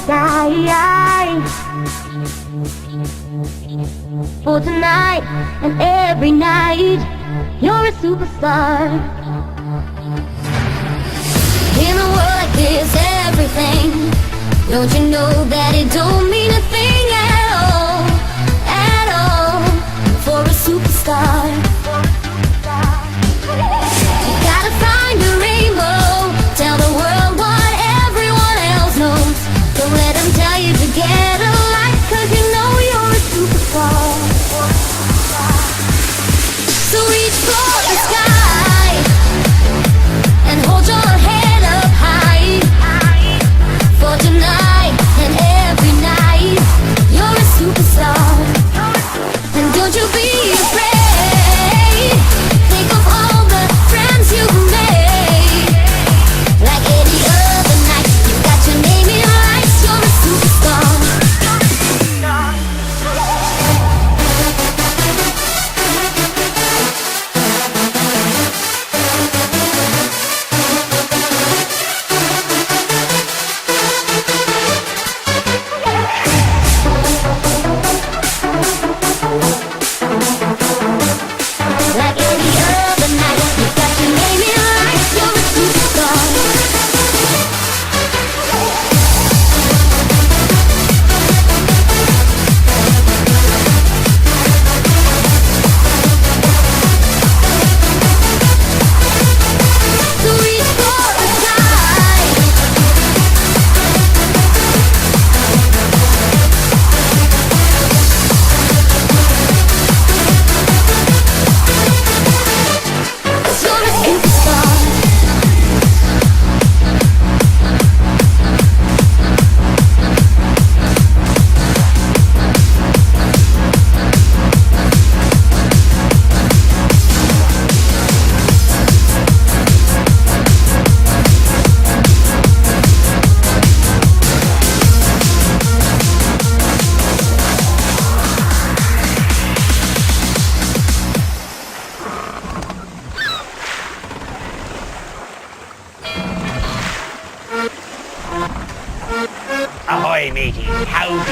sky for tonight and every night. You're a superstar. In a world like this, everything. Don't you know that it don't mean a thing at all, for a superstar? You gotta find a rainbow, tell the world what everyone else knows. Don't let them tell you to get a life, 'cause you know you're a superstar. So reach for the sky and hold your head up high, for tonight and every night. You're a superstar, and don't you be afraid. Think of all the friends you've made. Like any other night, you got your name in lights. You're a superstar. Like any other night, you got your name in lights. You're a superstar. So reach for the sky. You're a superstar. Ahoy, matey. Howdy.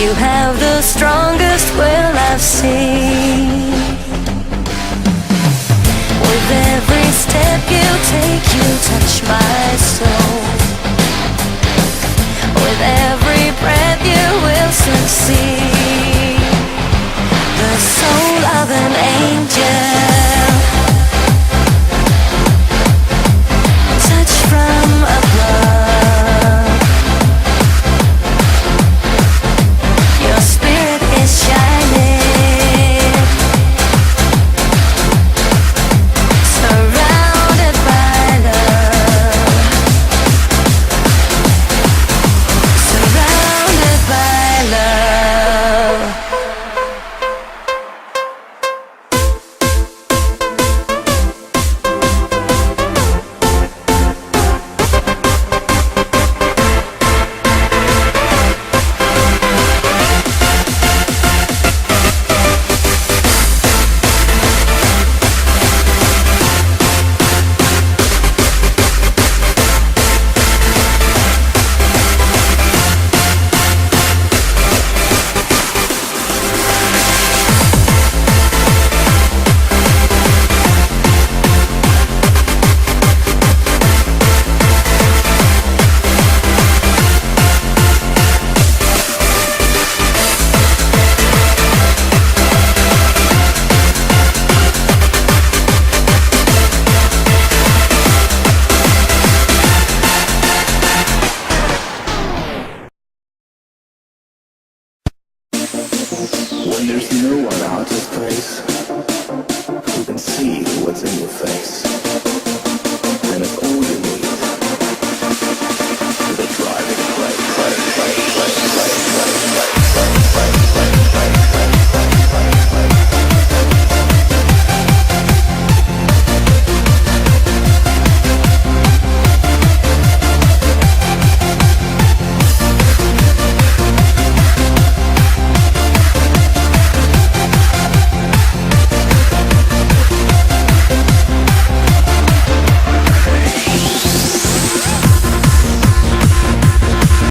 You have the strongest will I've seen. With every step you take, you touch my soul.